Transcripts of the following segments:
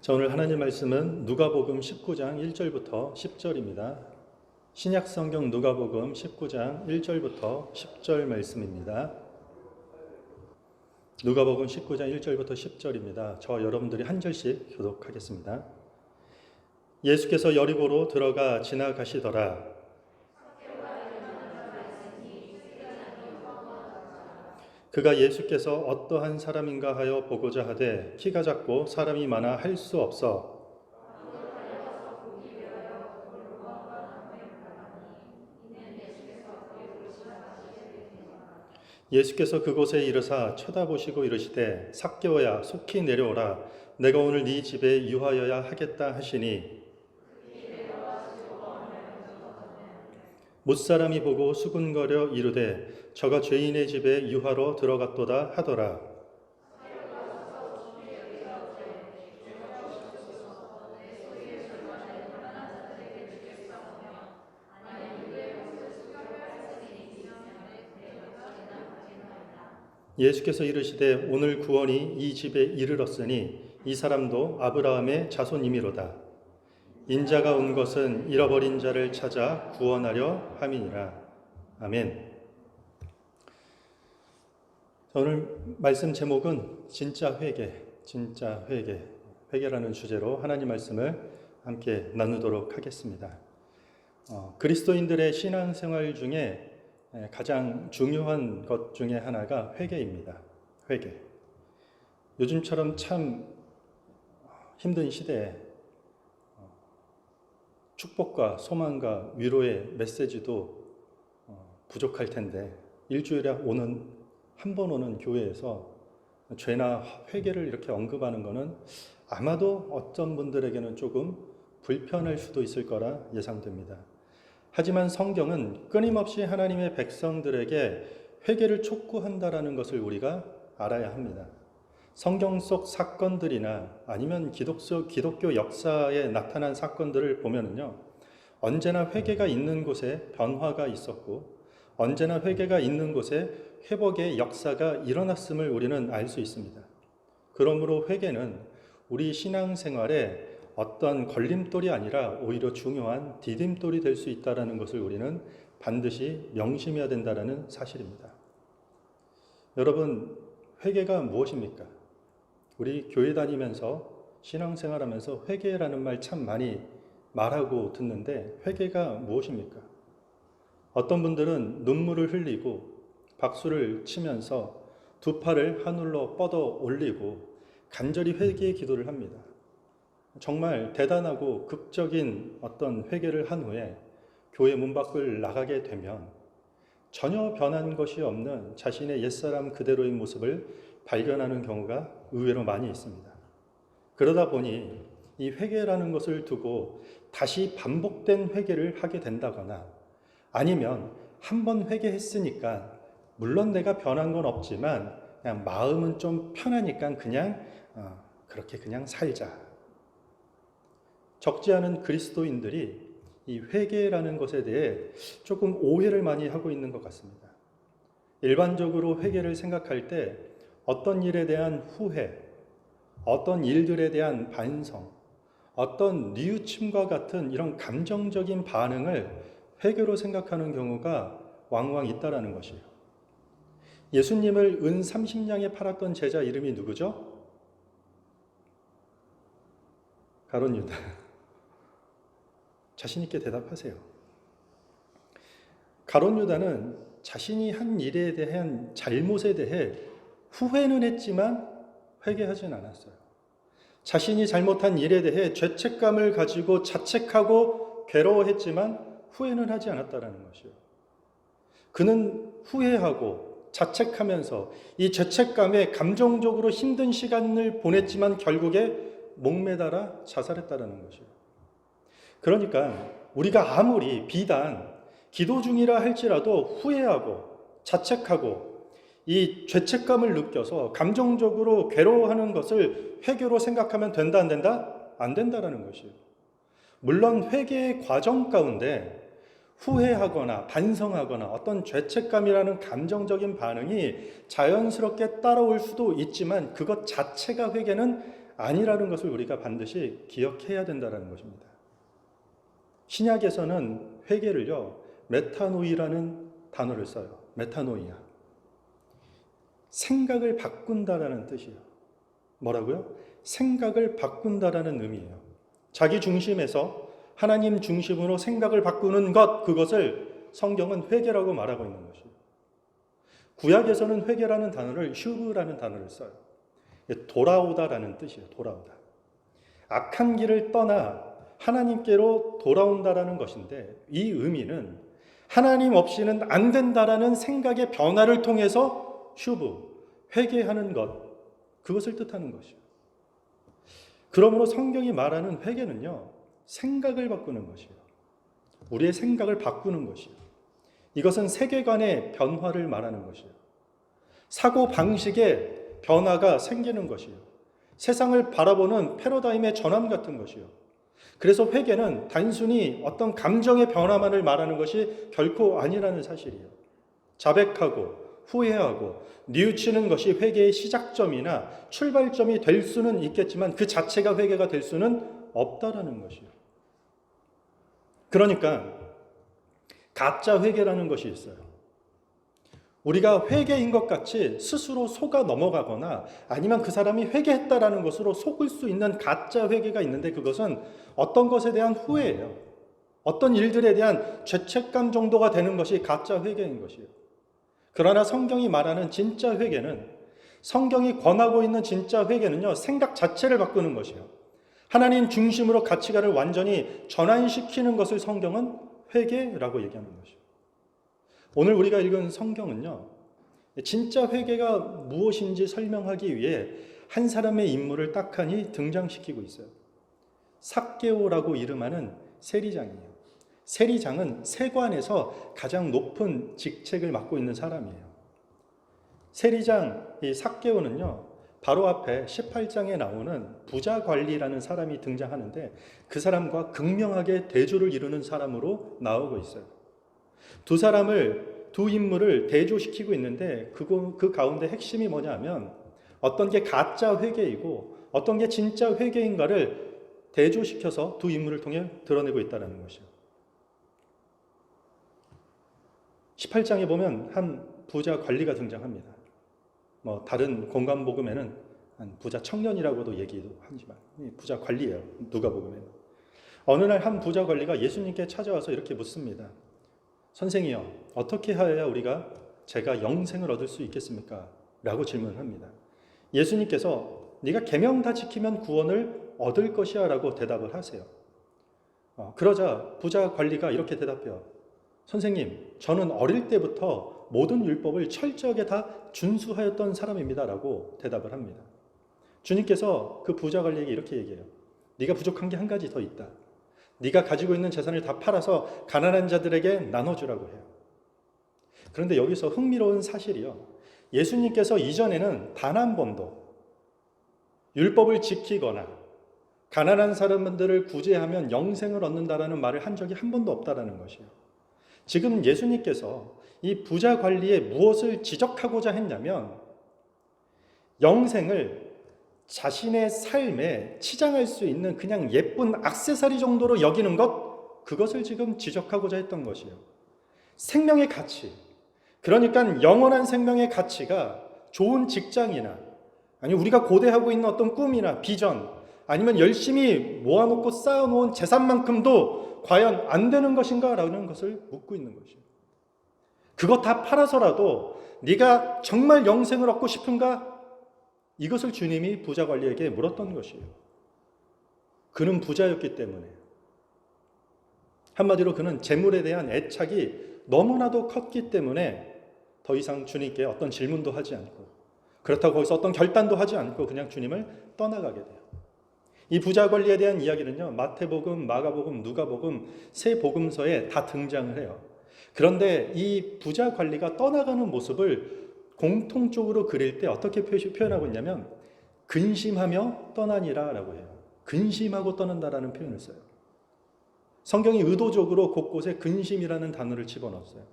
자, 오늘 하나님 말씀은 누가복음 19장 1절부터 10절입니다. 신약 성경 누가복음 19장 1절부터 10절 말씀입니다. 누가복음 19장 1절부터 10절입니다. 저 여러분들이 한 절씩 교독하겠습니다. 예수께서 여리고로 들어가 지나가시더라. 그가 예수께서 어떠한 사람인가 하여 보고자 하되 키가 작고 사람이 많아 할 수 없어 예수께서 그곳에 이르사 쳐다보시고 이르시되 삭개오야 속히 내려오라 내가 오늘 네 집에 유하여야 하겠다 하시니 못사람이 보고 수군거려 이르되 저가 죄인의 집에 유하러 들어갔도다 하더라. 예수께서 이르시되 오늘 구원이 이 집에 이르렀으니 이 사람도 아브라함의 자손이미로다. 인자가 온 것은 잃어버린 자를 찾아 구원하려 함이니라. 아멘. 오늘 말씀 제목은 진짜 회개, 회개라는 주제로 하나님 말씀을 함께 나누도록 하겠습니다. 그리스도인들의 신앙생활 중에 가장 중요한 것 중에 하나가 회개입니다. 회개. 요즘처럼 참 힘든 시대에 축복과 소망과 위로의 메시지도 부족할 텐데 일주일에 한 번 오는 교회에서 죄나 회개를 이렇게 언급하는 것은 아마도 어떤 분들에게는 조금 불편할 수도 있을 거라 예상됩니다. 하지만 성경은 끊임없이 하나님의 백성들에게 회개를 촉구한다라는 것을 우리가 알아야 합니다. 성경 속 사건들이나 아니면 기독교 역사에 나타난 사건들을 보면은요, 언제나 회개가 있는 곳에 변화가 있었고, 언제나 회개가 있는 곳에 회복의 역사가 일어났음을 우리는 알 수 있습니다. 그러므로 회개는 우리 신앙생활에 어떤 걸림돌이 아니라 오히려 중요한 디딤돌이 될 수 있다는 것을 우리는 반드시 명심해야 된다는 사실입니다. 여러분, 회개가 무엇입니까? 우리 교회 다니면서 신앙생활하면서 회개라는 말 참 많이 말하고 듣는데 회개가 무엇입니까? 어떤 분들은 눈물을 흘리고 박수를 치면서 두 팔을 하늘로 뻗어 올리고 간절히 회개의 기도를 합니다. 정말 대단하고 극적인 어떤 회개를 한 후에 교회 문 밖을 나가게 되면 전혀 변한 것이 없는 자신의 옛사람 그대로의 모습을 발견하는 경우가 의외로 많이 있습니다. 그러다 보니 이 회개라는 것을 두고 다시 반복된 회개를 하게 된다거나 아니면 한 번 회개했으니까 물론 내가 변한 건 없지만 그냥 마음은 좀 편하니까 그렇게 그냥 살자. 적지 않은 그리스도인들이 이 회개라는 것에 대해 조금 오해를 많이 하고 있는 것 같습니다. 일반적으로 회개를 생각할 때 어떤 일에 대한 후회, 어떤 일들에 대한 반성, 어떤 뉘우침과 같은 이런 감정적인 반응을 회개로 생각하는 경우가 왕왕 있다라는 것이에요. 예수님을 은 30냥에 팔았던 제자 이름이 누구죠? 가룟 유다. 자신 있게 대답하세요. 가룟 유다는 자신이 한 일에 대한 잘못에 대해 후회는 했지만 회개하진 않았어요. 자신이 잘못한 일에 대해 죄책감을 가지고 자책하고 괴로워했지만 후회는 하지 않았다는 것이요. 그는 후회하고 자책하면서 이 죄책감에 감정적으로 힘든 시간을 보냈지만 결국에 목매달아 자살했다는 것이요. 그러니까 우리가 아무리 비단 기도 중이라 할지라도 후회하고 자책하고 이 죄책감을 느껴서 감정적으로 괴로워하는 것을 회개로 생각하면 된다 안 된다? 안 된다라는 것이에요. 물론 회개의 과정 가운데 후회하거나 반성하거나 어떤 죄책감이라는 감정적인 반응이 자연스럽게 따라올 수도 있지만 그것 자체가 회개는 아니라는 것을 우리가 반드시 기억해야 된다는 것입니다. 신약에서는 회개를요, 메타노이라는 단어를 써요. 메타노이아. 생각을 바꾼다라는 뜻이에요. 뭐라고요? 생각을 바꾼다라는 의미예요. 자기 중심에서 하나님 중심으로 생각을 바꾸는 것, 그것을 성경은 회개라고 말하고 있는 것이에요. 구약에서는 회개라는 단어를 슈브라는 단어를 써요. 돌아오다라는 뜻이에요. 돌아오다. 악한 길을 떠나 하나님께로 돌아온다라는 것인데, 이 의미는 하나님 없이는 안 된다라는 생각의 변화를 통해서 슈브, 회개하는 것, 그것을 뜻하는 것이에요. 그러므로 성경이 말하는 회개는요, 생각을 바꾸는 것이에요. 우리의 생각을 바꾸는 것이에요. 이것은 세계관의 변화를 말하는 것이에요. 사고 방식의 변화가 생기는 것이에요. 세상을 바라보는 패러다임의 전환 같은 것이에요. 그래서 회개는 단순히 어떤 감정의 변화만을 말하는 것이 결코 아니라는 사실이에요. 자백하고 후회하고 뉘우치는 것이 회개의 시작점이나 출발점이 될 수는 있겠지만 그 자체가 회개가 될 수는 없다라는 것이에요. 그러니까 가짜 회개라는 것이 있어요. 우리가 회개인 것 같이 스스로 속아 넘어가거나 아니면 그 사람이 회개했다라는 것으로 속을 수 있는 가짜 회개가 있는데, 그것은 어떤 것에 대한 후회예요. 어떤 일들에 대한 죄책감 정도가 되는 것이 가짜 회개인 것이에요. 그러나 성경이 말하는 진짜 회개는, 성경이 권하고 있는 진짜 회개는요, 생각 자체를 바꾸는 것이에요. 하나님 중심으로 가치관을 완전히 전환시키는 것을 성경은 회개라고 얘기하는 것이에요. 오늘 우리가 읽은 성경은요, 진짜 회개가 무엇인지 설명하기 위해 한 사람의 인물을 딱하니 등장시키고 있어요. 삭개오라고 이름하는 세리장이에요. 세리장은 세관에서 가장 높은 직책을 맡고 있는 사람이에요. 세리장 이 삭개오는요, 바로 앞에 18장에 나오는 부자관리라는 사람이 등장하는데, 그 사람과 극명하게 대조를 이루는 사람으로 나오고 있어요. 두 인물을 대조시키고 있는데, 그 가운데 핵심이 뭐냐면 어떤 게 가짜 회개이고 어떤 게 진짜 회개인가를 대조시켜서 두 인물을 통해 드러내고 있다는 것이에요. 18장에 보면 한 부자 관리가 등장합니다. 다른 공관복음에는 한 부자 청년이라고도 얘기도 하지만 부자 관리예요. 누가복음에는. 어느 날 한 부자 관리가 예수님께 찾아와서 이렇게 묻습니다. 선생이여, 어떻게 하여야 제가 영생을 얻을 수 있겠습니까? 라고 질문합니다. 예수님께서 네가 계명 다 지키면 구원을 얻을 것이야 라고 대답을 하세요. 그러자 부자 관리가 이렇게 대답해요. 선생님, 저는 어릴 때부터 모든 율법을 철저하게 다 준수하였던 사람입니다 라고 대답을 합니다. 주님께서 그 부자 관리에게 이렇게 얘기해요. 네가 부족한 게 한 가지 더 있다. 네가 가지고 있는 재산을 다 팔아서 가난한 자들에게 나눠주라고 해요. 그런데 여기서 흥미로운 사실이요, 예수님께서 이전에는 단 한 번도 율법을 지키거나 가난한 사람들을 구제하면 영생을 얻는다라는 말을 한 적이 한 번도 없다라는 것이에요. 지금 예수님께서 이 부자 관리에 무엇을 지적하고자 했냐면, 영생을 자신의 삶에 치장할 수 있는 그냥 예쁜 액세서리 정도로 여기는 것, 그것을 지금 지적하고자 했던 것이에요. 생명의 가치, 그러니까 영원한 생명의 가치가 좋은 직장이나 아니 우리가 고대하고 있는 어떤 꿈이나 비전, 아니면 열심히 모아놓고 쌓아놓은 재산만큼도 과연 안 되는 것인가 라는 것을 묻고 있는 것이에요. 그것 다 팔아서라도 네가 정말 영생을 얻고 싶은가? 이것을 주님이 부자 관리에게 물었던 것이에요. 그는 부자였기 때문에. 한마디로 그는 재물에 대한 애착이 너무나도 컸기 때문에 더 이상 주님께 어떤 질문도 하지 않고, 그렇다고 거기서 어떤 결단도 하지 않고 그냥 주님을 떠나가게 돼요. 이 부자 관리에 대한 이야기는요, 마태복음, 마가복음, 누가복음 세 복음서에 다 등장을 해요. 그런데 이 부자 관리가 떠나가는 모습을 공통적으로 그릴 때 어떻게 표현하고 있냐면 근심하며 떠나니라 라고 해요. 근심하고 떠난다라는 표현을 써요. 성경이 의도적으로 곳곳에 근심이라는 단어를 집어넣었어요.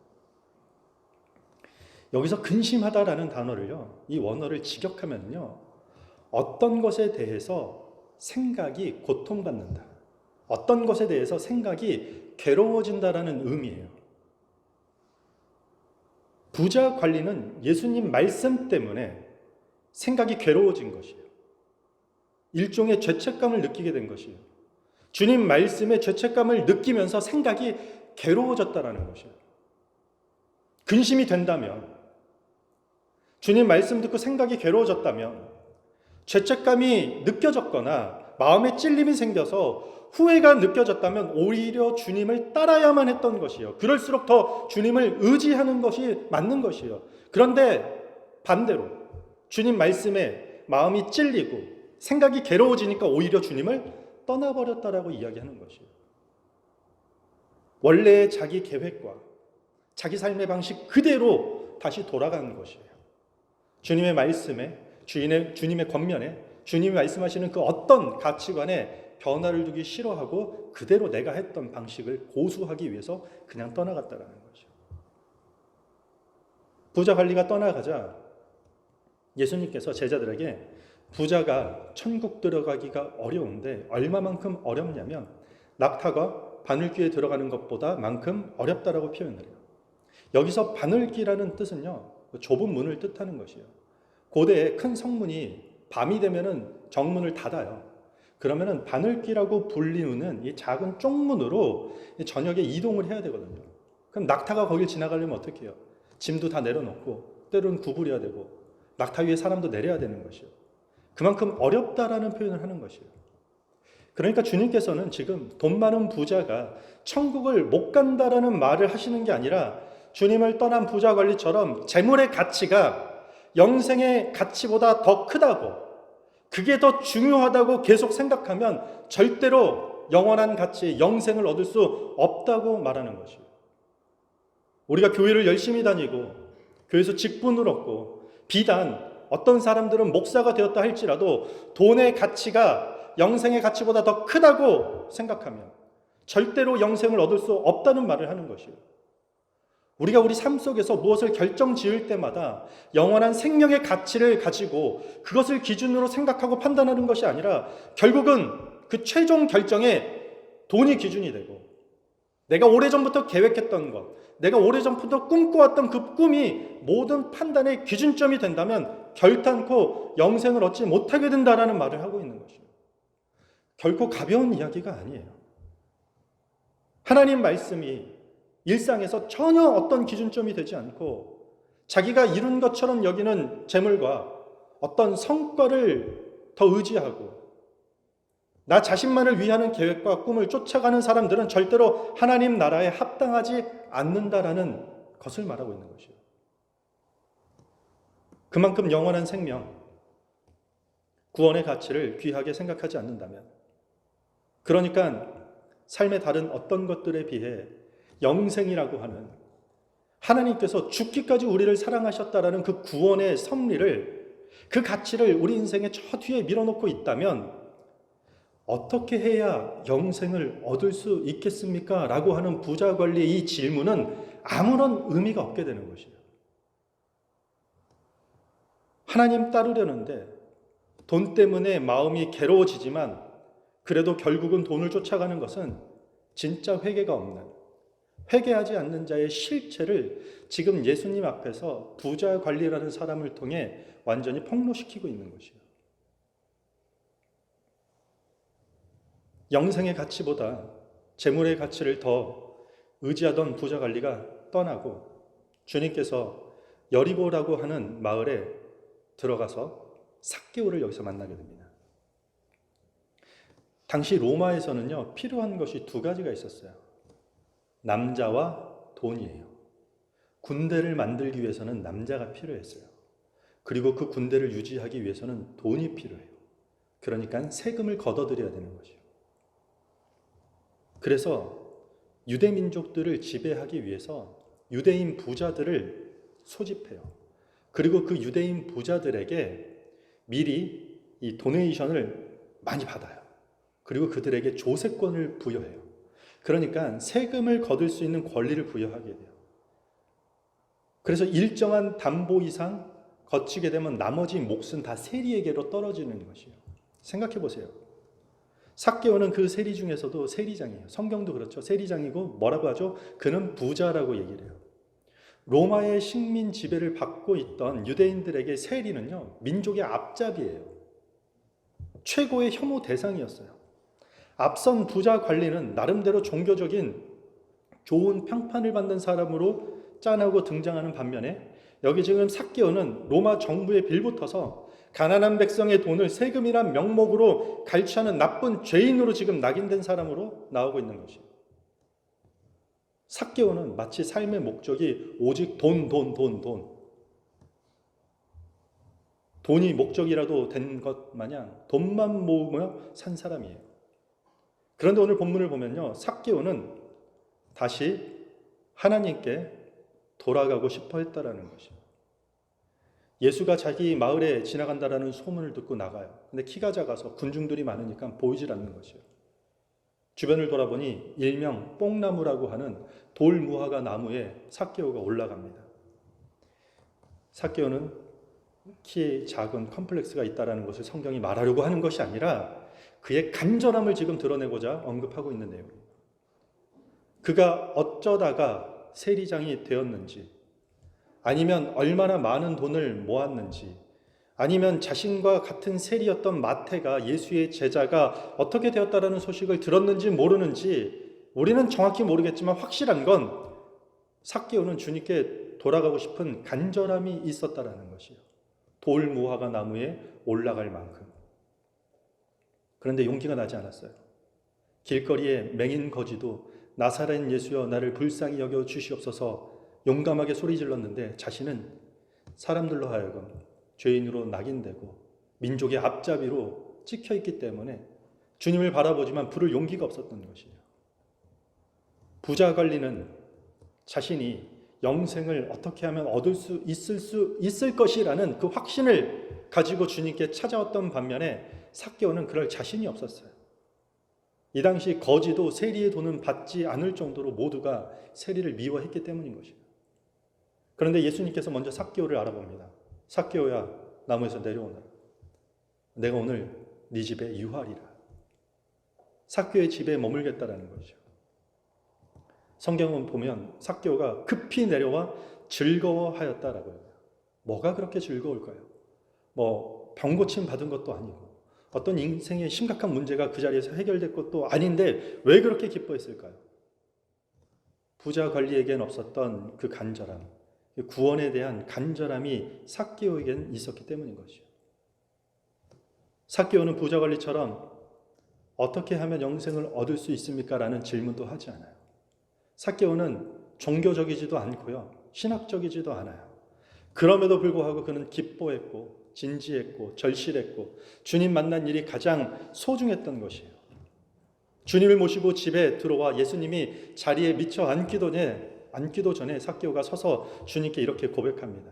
여기서 근심하다라는 단어를요, 이 원어를 직역하면요, 어떤 것에 대해서 생각이 고통받는다. 어떤 것에 대해서 생각이 괴로워진다라는 의미예요. 부자 관리는 예수님 말씀 때문에 생각이 괴로워진 것이에요. 일종의 죄책감을 느끼게 된 것이에요. 주님 말씀의 죄책감을 느끼면서 생각이 괴로워졌다라는 것이에요. 근심이 된다면, 주님 말씀 듣고 생각이 괴로워졌다면, 죄책감이 느껴졌거나 마음에 찔림이 생겨서 후회가 느껴졌다면 오히려 주님을 따라야만 했던 것이에요. 그럴수록 더 주님을 의지하는 것이 맞는 것이에요. 그런데 반대로 주님 말씀에 마음이 찔리고 생각이 괴로워지니까 오히려 주님을 떠나버렸다라고 이야기하는 것이에요. 원래의 자기 계획과 자기 삶의 방식 그대로 다시 돌아가는 것이에요. 주님의 말씀에, 주님의 권면에, 주님이 말씀하시는 그 어떤 가치관에 변화를 두기 싫어하고 그대로 내가 했던 방식을 고수하기 위해서 그냥 떠나갔다라는 거죠. 부자 관리가 떠나가자 예수님께서 제자들에게 부자가 천국 들어가기가 어려운데 얼마만큼 어렵냐면 낙타가 바늘귀에 들어가는 것보다 만큼 어렵다라고 표현을 해요. 여기서 바늘귀라는 뜻은요, 좁은 문을 뜻하는 것이에요. 고대에 큰 성문이 밤이 되면은 정문을 닫아요. 그러면은 바늘귀라고 불리우는 이 작은 쪽문으로 저녁에 이동을 해야 되거든요. 그럼 낙타가 거길 지나가려면 어떻게 해요? 짐도 다 내려놓고 때로는 구부려야 되고 낙타 위에 사람도 내려야 되는 것이요. 그만큼 어렵다라는 표현을 하는 것이에요. 그러니까 주님께서는 지금 돈 많은 부자가 천국을 못 간다라는 말을 하시는 게 아니라 주님을 떠난 부자 관리처럼 재물의 가치가 영생의 가치보다 더 크다고, 그게 더 중요하다고 계속 생각하면 절대로 영원한 가치, 영생을 얻을 수 없다고 말하는 것이에요. 우리가 교회를 열심히 다니고 교회에서 직분을 얻고 비단 어떤 사람들은 목사가 되었다 할지라도 돈의 가치가 영생의 가치보다 더 크다고 생각하면 절대로 영생을 얻을 수 없다는 말을 하는 것이에요. 우리가 우리 삶 속에서 무엇을 결정 지을 때마다 영원한 생명의 가치를 가지고 그것을 기준으로 생각하고 판단하는 것이 아니라 결국은 그 최종 결정에 돈이 기준이 되고 내가 오래전부터 계획했던 것, 내가 오래전부터 꿈꿔왔던 그 꿈이 모든 판단의 기준점이 된다면 결단코 영생을 얻지 못하게 된다라는 말을 하고 있는 것이에요. 결코 가벼운 이야기가 아니에요. 하나님 말씀이 일상에서 전혀 어떤 기준점이 되지 않고 자기가 이룬 것처럼 여기는 재물과 어떤 성과를 더 의지하고 나 자신만을 위하는 계획과 꿈을 쫓아가는 사람들은 절대로 하나님 나라에 합당하지 않는다라는 것을 말하고 있는 것이에요. 그만큼 영원한 생명, 구원의 가치를 귀하게 생각하지 않는다면, 그러니까 삶의 다른 어떤 것들에 비해 영생이라고 하는 하나님께서 죽기까지 우리를 사랑하셨다라는 그 구원의 섭리를, 그 가치를 우리 인생의 저 뒤에 밀어놓고 있다면 어떻게 해야 영생을 얻을 수 있겠습니까? 라고 하는 부자 관리의 이 질문은 아무런 의미가 없게 되는 것이에요. 하나님 따르려는데 돈 때문에 마음이 괴로워지지만 그래도 결국은 돈을 쫓아가는 것은 진짜 회개가 없는, 회개하지 않는 자의 실체를 지금 예수님 앞에서 부자 관리라는 사람을 통해 완전히 폭로시키고 있는 것이에요. 영생의 가치보다 재물의 가치를 더 의지하던 부자 관리가 떠나고 주님께서 여리고라고 하는 마을에 들어가서 삭개오를 여기서 만나게 됩니다. 당시 로마에서는요, 필요한 것이 두 가지가 있었어요. 남자와 돈이에요. 군대를 만들기 위해서는 남자가 필요했어요. 그리고 그 군대를 유지하기 위해서는 돈이 필요해요. 그러니까 세금을 걷어들여야 되는 것이에요. 그래서 유대 민족들을 지배하기 위해서 유대인 부자들을 소집해요. 그리고 그 유대인 부자들에게 미리 이 도네이션을 많이 받아요. 그리고 그들에게 조세권을 부여해요. 그러니까 세금을 거둘 수 있는 권리를 부여하게 돼요. 그래서 일정한 담보 이상 거치게 되면 나머지 몫은 다 세리에게로 떨어지는 것이에요. 생각해 보세요. 삭개오는 그 세리 중에서도 세리장이에요. 성경도 그렇죠. 세리장이고 뭐라고 하죠? 그는 부자라고 얘기를 해요. 로마의 식민 지배를 받고 있던 유대인들에게 세리는요, 민족의 앞잡이에요. 최고의 혐오 대상이었어요. 앞선 부자 관리는 나름대로 종교적인 좋은 평판을 받는 사람으로 짠하고 등장하는 반면에 여기 지금 삭개오는 로마 정부에 빌붙어서 가난한 백성의 돈을 세금이란 명목으로 갈취하는 나쁜 죄인으로 지금 낙인된 사람으로 나오고 있는 것이에요. 삭개오는 마치 삶의 목적이 오직 돈. 돈이 목적이라도 된 것 마냥 돈만 모으며 산 사람이에요. 그런데 오늘 본문을 보면요, 삭개오는 다시 하나님께 돌아가고 싶어 했다라는 것이에요. 예수가 자기 마을에 지나간다라는 소문을 듣고 나가요. 근데 키가 작아서 군중들이 많으니까 보이질 않는 것이에요. 주변을 돌아보니 일명 뽕나무라고 하는 돌무화과 나무에 삭개오가 올라갑니다. 삭개오는 키에 작은 컴플렉스가 있다는 것을 성경이 말하려고 하는 것이 아니라 그의 간절함을 지금 드러내고자 언급하고 있는 내용입니다. 그가 어쩌다가 세리장이 되었는지, 아니면 얼마나 많은 돈을 모았는지, 아니면 자신과 같은 세리였던 마태가 예수의 제자가 어떻게 되었다라는 소식을 들었는지 모르는지 우리는 정확히 모르겠지만 확실한 건 삭개오는 주님께 돌아가고 싶은 간절함이 있었다라는 것이에요. 돌무화과 나무에 올라갈 만큼. 그런데 용기가 나지 않았어요. 길거리에 맹인 거지도 나사렛 예수여 나를 불쌍히 여겨 주시옵소서 용감하게 소리 질렀는데 자신은 사람들로 하여금 죄인으로 낙인되고 민족의 앞잡이로 찍혀있기 때문에 주님을 바라보지만 부를 용기가 없었던 것이에요. 부자 관리는 자신이 영생을 어떻게 하면 얻을 수 있을 것이라는 그 확신을 가지고 주님께 찾아왔던 반면에 삭개오는 그럴 자신이 없었어요. 이 당시 거지도 세리의 돈은 받지 않을 정도로 모두가 세리를 미워했기 때문인 것이에요. 그런데 예수님께서 먼저 삭개오를 알아봅니다. 삭개오야, 나무에서 내려오너라. 내가 오늘 네 집에 유하리라. 삭개오의 집에 머물겠다라는 거죠. 성경은 보면 삭개오가 급히 내려와 즐거워하였다라고 해요. 뭐가 그렇게 즐거울까요? 병 고침 받은 것도 아니고 어떤 인생의 심각한 문제가 그 자리에서 해결될 것도 아닌데 왜 그렇게 기뻐했을까요? 부자 관리에겐 없었던 그 간절함, 구원에 대한 간절함이 삭개오에겐 있었기 때문인 것이죠. 삭개오는 부자 관리처럼 어떻게 하면 영생을 얻을 수 있습니까? 라는 질문도 하지 않아요. 삭개오는 종교적이지도 않고요, 신학적이지도 않아요. 그럼에도 불구하고 그는 기뻐했고 진지했고 절실했고 주님 만난 일이 가장 소중했던 것이에요. 주님을 모시고 집에 들어와 예수님이 자리에 미처 앉기도 전에 삭개오가 서서 주님께 이렇게 고백합니다.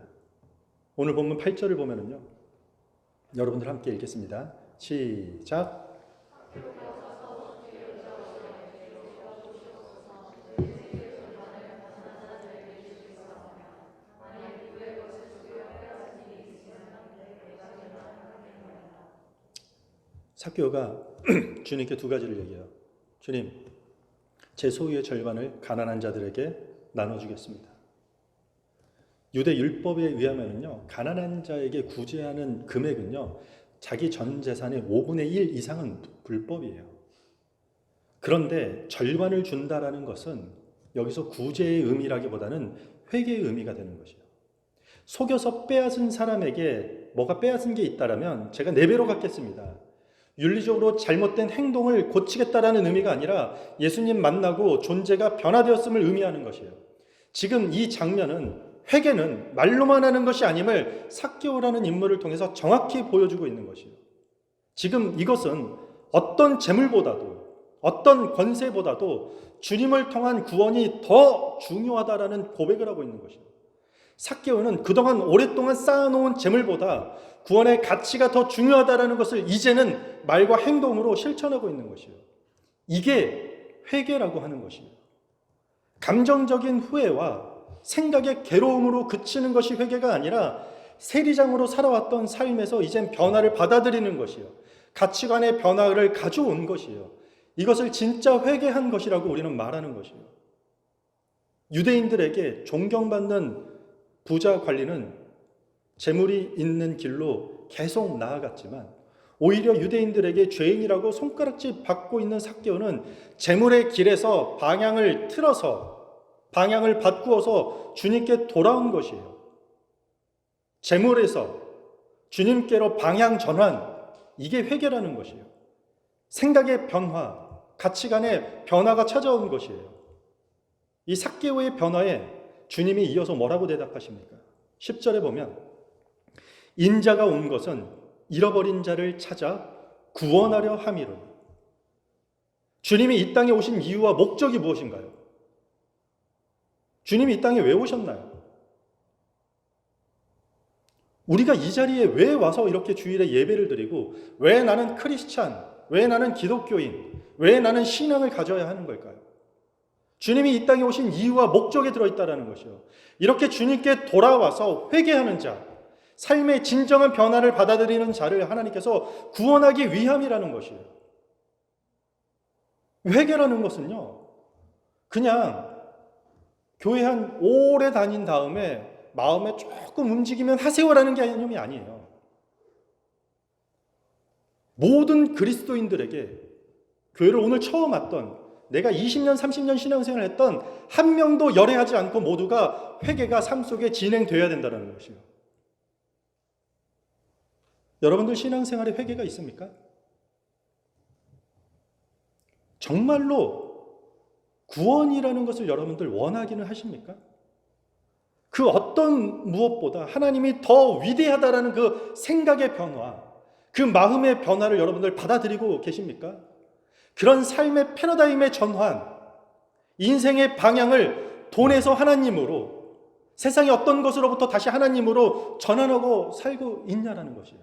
오늘 본문 8절을 보면은요, 여러분들 함께 읽겠습니다. 시작. 삭개오가 주님께 두 가지를 얘기해요. 주님, 제 소유의 절반을 가난한 자들에게 나눠주겠습니다. 유대 율법에 의하면요, 가난한 자에게 구제하는 금액은요, 자기 전 재산의 5분의 1 이상은 불법이에요. 그런데 절반을 준다라는 것은 여기서 구제의 의미라기보다는 회개의 의미가 되는 것이에요. 속여서 빼앗은 사람에게 뭐가 빼앗은 게 있다라면 제가 4배로 갚겠습니다. 윤리적으로 잘못된 행동을 고치겠다라는 의미가 아니라 예수님 만나고 존재가 변화되었음을 의미하는 것이에요. 지금 이 장면은 회개는 말로만 하는 것이 아님을 삭개오라는 인물을 통해서 정확히 보여주고 있는 것이에요. 지금 이것은 어떤 재물보다도 어떤 권세보다도 주님을 통한 구원이 더 중요하다라는 고백을 하고 있는 것이에요. 삭개오는 그동안 오랫동안 쌓아놓은 재물보다 구원의 가치가 더 중요하다라는 것을 이제는 말과 행동으로 실천하고 있는 것이에요. 이게 회개라고 하는 것입니다. 감정적인 후회와 생각의 괴로움으로 그치는 것이 회개가 아니라 세리장으로 살아왔던 삶에서 이젠 변화를 받아들이는 것이요. 가치관의 변화를 가져온 것이요. 이것을 진짜 회개한 것이라고 우리는 말하는 것이요. 유대인들에게 존경받는 부자 관리는 재물이 있는 길로 계속 나아갔지만 오히려 유대인들에게 죄인이라고 손가락질 받고 있는 삭개오는 재물의 길에서 방향을 틀어서 방향을 바꾸어서 주님께 돌아온 것이에요. 재물에서 주님께로 방향 전환, 이게 회개라는 것이에요. 생각의 변화, 가치관의 변화가 찾아온 것이에요. 이 삭개오의 변화에 주님이 이어서 뭐라고 대답하십니까? 10절에 보면 인자가 온 것은 잃어버린 자를 찾아 구원하려 함이로니. 주님이 이 땅에 오신 이유와 목적이 무엇인가요? 주님이 이 땅에 왜 오셨나요? 우리가 이 자리에 왜 와서 이렇게 주일에 예배를 드리고 왜 나는 크리스찬, 왜 나는 기독교인, 왜 나는 신앙을 가져야 하는 걸까요? 주님이 이 땅에 오신 이유와 목적에 들어있다는 것이요. 이렇게 주님께 돌아와서 회개하는 자, 삶의 진정한 변화를 받아들이는 자를 하나님께서 구원하기 위함이라는 것이에요. 회개라는 것은요, 그냥 교회 한 오래 다닌 다음에 마음에 조금 움직이면 하세요라는 개념이 아니에요. 모든 그리스도인들에게 교회를 오늘 처음 왔던, 내가 20년, 30년 신앙생활을 했던 한 명도 열애하지 않고 모두가 회개가 삶 속에 진행되어야 된다는 것이에요. 여러분들 신앙생활에 회개가 있습니까? 정말로 구원이라는 것을 여러분들 원하기는 하십니까? 그 어떤 무엇보다 하나님이 더 위대하다라는 그 생각의 변화, 그 마음의 변화를 여러분들 받아들이고 계십니까? 그런 삶의 패러다임의 전환, 인생의 방향을 돈에서 하나님으로, 세상의 어떤 것으로부터 다시 하나님으로 전환하고 살고 있냐라는 것이에요.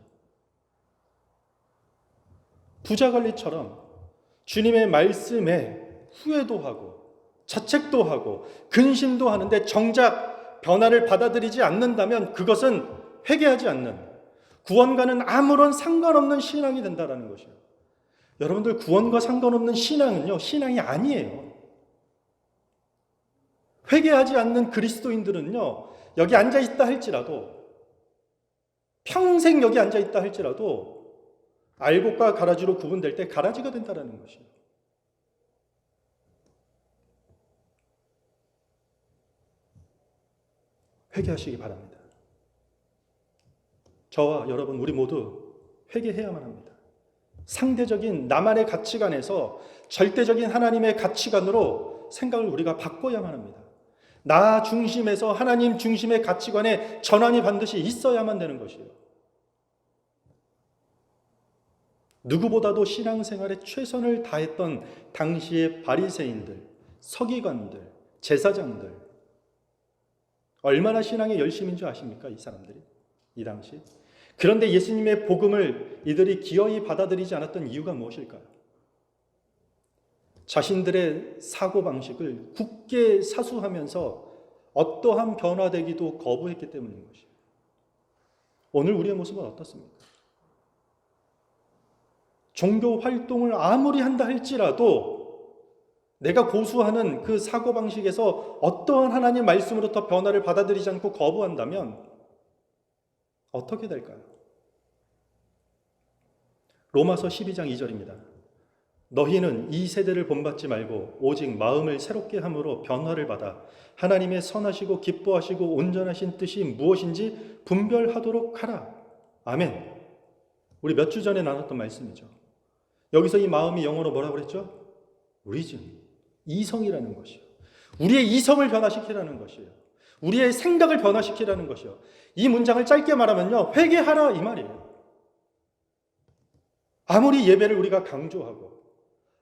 부자관리처럼 주님의 말씀에 후회도 하고 자책도 하고 근심도 하는데 정작 변화를 받아들이지 않는다면 그것은 회개하지 않는, 구원과는 아무런 상관없는 신앙이 된다는 것이에요. 여러분들 구원과 상관없는 신앙은요, 신앙이 아니에요. 회개하지 않는 그리스도인들은요, 여기 앉아있다 할지라도, 평생 여기 앉아있다 할지라도 알곡과 가라지로 구분될 때 가라지가 된다는 것이에요. 회개하시기 바랍니다. 저와 여러분 우리 모두 회개해야만 합니다. 상대적인 나만의 가치관에서 절대적인 하나님의 가치관으로 생각을 우리가 바꿔야만 합니다. 나 중심에서 하나님 중심의 가치관에 전환이 반드시 있어야만 되는 것이에요. 누구보다도 신앙생활에 최선을 다했던 당시의 바리새인들, 서기관들, 제사장들, 얼마나 신앙에 열심인 줄 아십니까? 이 사람들이 이 당시. 그런데 예수님의 복음을 이들이 기어이 받아들이지 않았던 이유가 무엇일까요? 자신들의 사고방식을 굳게 사수하면서 어떠한 변화되기도 거부했기 때문인 것이에요. 오늘 우리의 모습은 어떻습니까? 종교 활동을 아무리 한다 할지라도 내가 고수하는 그 사고방식에서 어떠한 하나님 말씀으로부터 변화를 받아들이지 않고 거부한다면 어떻게 될까요? 로마서 12장 2절입니다. 너희는 이 세대를 본받지 말고 오직 마음을 새롭게 함으로 변화를 받아 하나님의 선하시고 기뻐하시고 온전하신 뜻이 무엇인지 분별하도록 하라. 아멘. 우리 몇 주 전에 나눴던 말씀이죠. 여기서 이 마음이 영어로 뭐라고 그랬죠? reason, 이성이라는 것이요. 우리의 이성을 변화시키라는 것이에요. 우리의 생각을 변화시키라는 것이요. 이 문장을 짧게 말하면요, 회개하라 이 말이에요. 아무리 예배를 우리가 강조하고,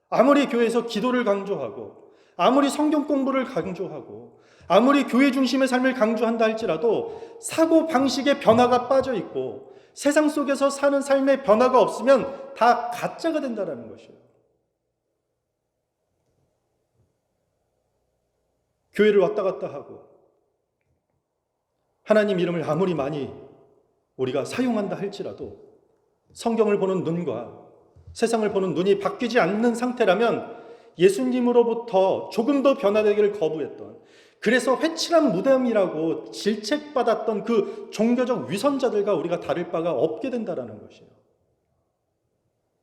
아무리 교회에서 기도를 강조하고, 아무리 성경 공부를 강조하고, 아무리 교회 중심의 삶을 강조한다 할지라도 사고 방식의 변화가 빠져 있고 세상 속에서 사는 삶의 변화가 없으면 다 가짜가 된다는 것이에요. 교회를 왔다 갔다 하고 하나님 이름을 아무리 많이 우리가 사용한다 할지라도 성경을 보는 눈과 세상을 보는 눈이 바뀌지 않는 상태라면 예수님으로부터 조금 더 변화되기를 거부했던, 그래서 회칠한 무덤이라고 질책받았던 그 종교적 위선자들과 우리가 다를 바가 없게 된다는 것이에요.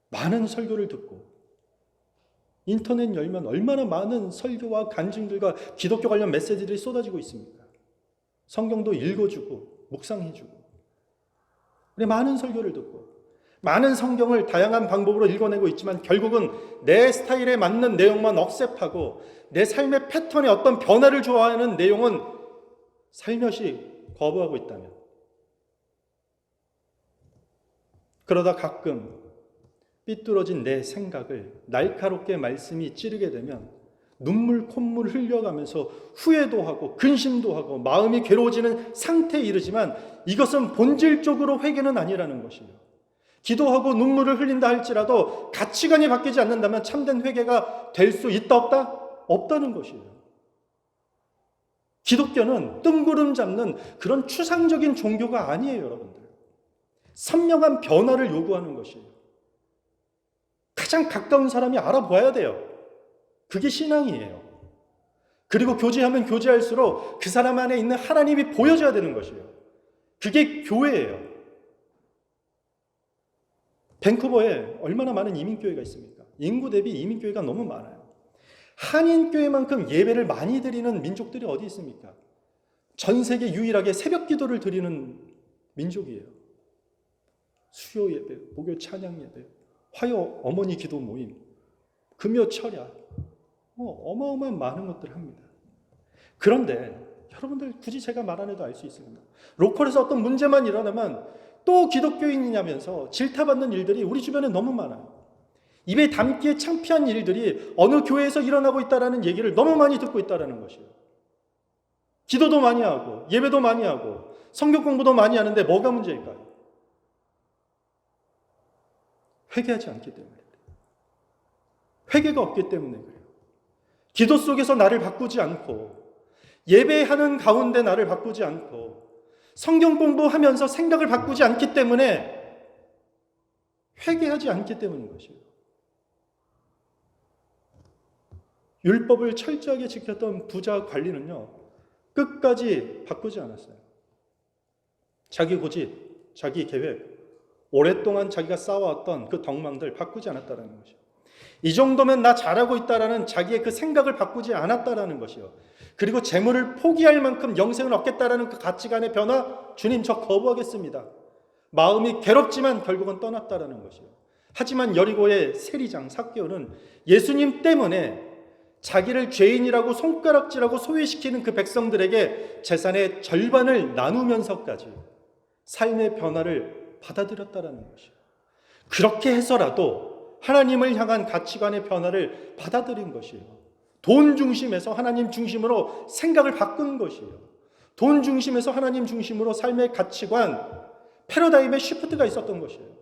많은 설교를 듣고 인터넷 열면 얼마나 많은 설교와 간증들과 기독교 관련 메시지들이 쏟아지고 있습니까? 성경도 읽어주고 묵상해주고 우리 많은 설교를 듣고 많은 성경을 다양한 방법으로 읽어내고 있지만 결국은 내 스타일에 맞는 내용만 억셉하고 내 삶의 패턴에 어떤 변화를 좋아하는 내용은 살며시 거부하고 있다면, 그러다 가끔 삐뚤어진 내 생각을 날카롭게 말씀이 찌르게 되면 눈물 콧물 흘려가면서 후회도 하고 근심도 하고 마음이 괴로워지는 상태에 이르지만 이것은 본질적으로 회개는 아니라는 것이에요. 기도하고 눈물을 흘린다 할지라도 가치관이 바뀌지 않는다면 참된 회개가 될 수 있다 없다? 없다는 것이에요. 기독교는 뜬구름 잡는 그런 추상적인 종교가 아니에요, 여러분들. 선명한 변화를 요구하는 것이에요. 가장 가까운 사람이 알아봐야 돼요. 그게 신앙이에요. 그리고 교제하면 교제할수록 그 사람 안에 있는 하나님이 보여져야 되는 것이에요. 그게 교회예요. 밴쿠버에 얼마나 많은 이민교회가 있습니까? 인구 대비 이민교회가 너무 많아요. 한인교회만큼 예배를 많이 드리는 민족들이 어디 있습니까? 전 세계 유일하게 새벽 기도를 드리는 민족이에요. 수요 예배, 목요 찬양 예배, 화요 어머니 기도 모임, 금요 철야, 어마어마한 많은 것들을 합니다. 그런데 여러분들 굳이 제가 말 안 해도 알 수 있습니다. 로컬에서 어떤 문제만 일어나면 또 기독교인이냐면서 질타받는 일들이 우리 주변에 너무 많아요. 입에 담기에 창피한 일들이 어느 교회에서 일어나고 있다는 얘기를 너무 많이 듣고 있다는 것이에요. 기도도 많이 하고 예배도 많이 하고 성경 공부도 많이 하는데 뭐가 문제일까요? 회개하지 않기 때문에, 회개가 없기 때문에 그래요. 기도 속에서 나를 바꾸지 않고 예배하는 가운데 나를 바꾸지 않고 성경 공부하면서 생각을 바꾸지 않기 때문에 회개하지 않기 때문인 것이에요. 율법을 철저하게 지켰던 부자 관리는요, 끝까지 바꾸지 않았어요. 자기 고집, 자기 계획, 오랫동안 자기가 쌓아왔던 그 덕망들 바꾸지 않았다는 것이요. 이 정도면 나 잘하고 있다라는 자기의 그 생각을 바꾸지 않았다라는 것이요. 그리고 재물을 포기할 만큼 영생을 얻겠다라는 그 가치관의 변화, 주님 저 거부하겠습니다. 마음이 괴롭지만 결국은 떠났다라는 것이요. 하지만 여리고의 세리장 삭개오는 예수님 때문에 자기를 죄인이라고 손가락질하고 소외시키는 그 백성들에게 재산의 절반을 나누면서까지 삶의 변화를 받아들였다라는 것이요. 그렇게 해서라도 하나님을 향한 가치관의 변화를 받아들인 것이에요. 돈 중심에서 하나님 중심으로 생각을 바꾼 것이에요. 돈 중심에서 하나님 중심으로 삶의 가치관, 패러다임의 시프트가 있었던 것이에요.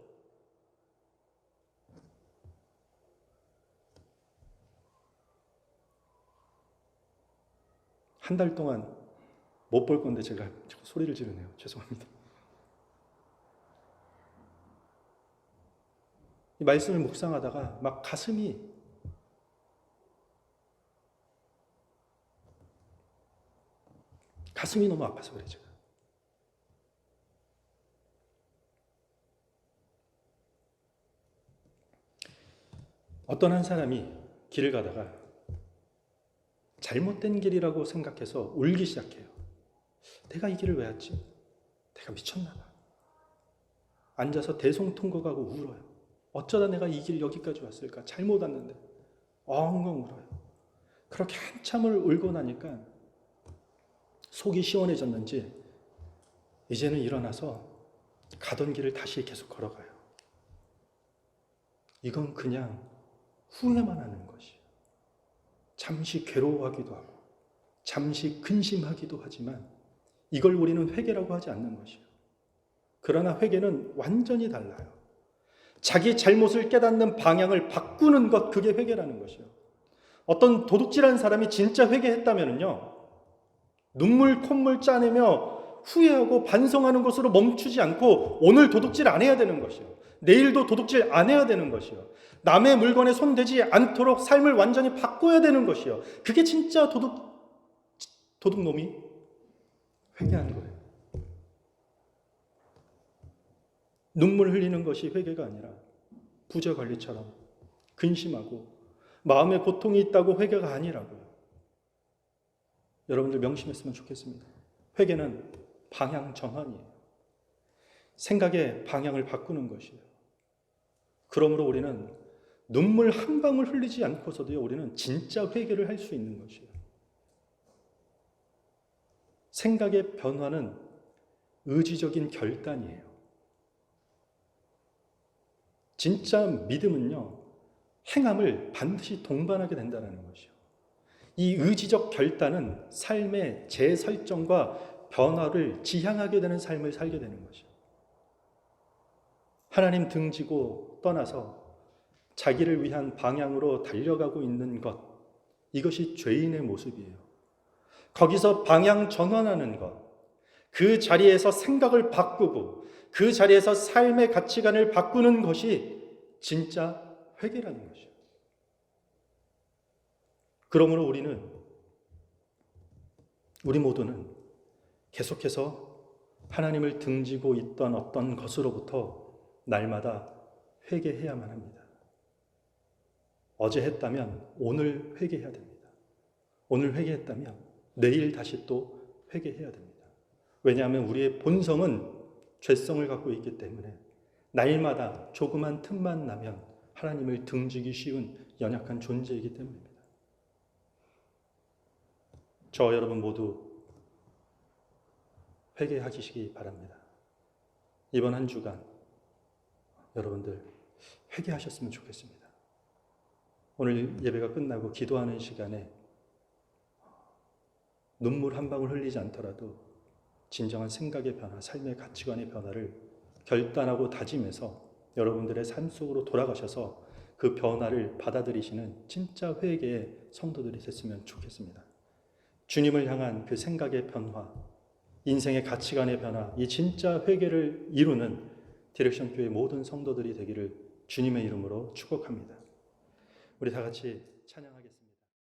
한 달 동안 못 볼 건데 제가 소리를 지르네요. 죄송합니다. 이 말씀을 묵상하다가 막 가슴이 너무 아파서 그래요, 제가. 어떤 한 사람이 길을 가다가 잘못된 길이라고 생각해서 울기 시작해요. 내가 이 길을 왜 왔지? 내가 미쳤나 봐. 앉아서 대성통곡하고 울어요. 어쩌다 내가 이 길 여기까지 왔을까? 잘못 왔는데. 엉엉 울어요. 그렇게 한참을 울고 나니까 속이 시원해졌는지 이제는 일어나서 가던 길을 다시 계속 걸어가요. 이건 그냥 후회만 하는 것이에요. 잠시 괴로워하기도 하고 잠시 근심하기도 하지만 이걸 우리는 회개라고 하지 않는 것이에요. 그러나 회개는 완전히 달라요. 자기 잘못을 깨닫는 방향을 바꾸는 것, 그게 회개라는 것이에요. 어떤 도둑질한 사람이 진짜 회개했다면요, 눈물 콧물 짜내며 후회하고 반성하는 것으로 멈추지 않고 오늘 도둑질 안 해야 되는 것이요. 내일도 도둑질 안 해야 되는 것이요. 남의 물건에 손대지 않도록 삶을 완전히 바꿔야 되는 것이요. 그게 진짜 도둑놈이 회개하는 거예요. 눈물 흘리는 것이 회개가 아니라 부자 관리처럼 근심하고 마음에 고통이 있다고 회개가 아니라고요. 여러분들 명심했으면 좋겠습니다. 회개는 방향 전환이에요. 생각의 방향을 바꾸는 것이에요. 그러므로 우리는 눈물 한 방울 흘리지 않고서도요, 우리는 진짜 회개를 할 수 있는 것이에요. 생각의 변화는 의지적인 결단이에요. 진짜 믿음은요, 행함을 반드시 동반하게 된다는 것이요. 이 의지적 결단은 삶의 재설정과 변화를 지향하게 되는 삶을 살게 되는 것이요. 하나님 등지고 떠나서 자기를 위한 방향으로 달려가고 있는 것, 이것이 죄인의 모습이에요. 거기서 방향 전환하는 것, 그 자리에서 생각을 바꾸고 그 자리에서 삶의 가치관을 바꾸는 것이 진짜 회개라는 것이에요. 그러므로 우리 모두는 계속해서 하나님을 등지고 있던 어떤 것으로부터 날마다 회개해야만 합니다. 어제 했다면 오늘 회개해야 됩니다. 오늘 회개했다면 내일 다시 또 회개해야 됩니다. 왜냐하면 우리의 본성은 죄성을 갖고 있기 때문에 날마다 조그만 틈만 나면 하나님을 등지기 쉬운 연약한 존재이기 때문입니다. 저 여러분 모두 회개하시기 바랍니다. 이번 한 주간 여러분들 회개하셨으면 좋겠습니다. 오늘 예배가 끝나고 기도하는 시간에 눈물 한 방울 흘리지 않더라도 진정한 생각의 변화, 삶의 가치관의 변화를 결단하고 다짐해서 여러분들의 삶 속으로 돌아가셔서 그 변화를 받아들이시는 진짜 회개의 성도들이 됐으면 좋겠습니다. 주님을 향한 그 생각의 변화, 인생의 가치관의 변화, 이 진짜 회개를 이루는 디렉션 교회 모든 성도들이 되기를 주님의 이름으로 축복합니다. 우리 다 같이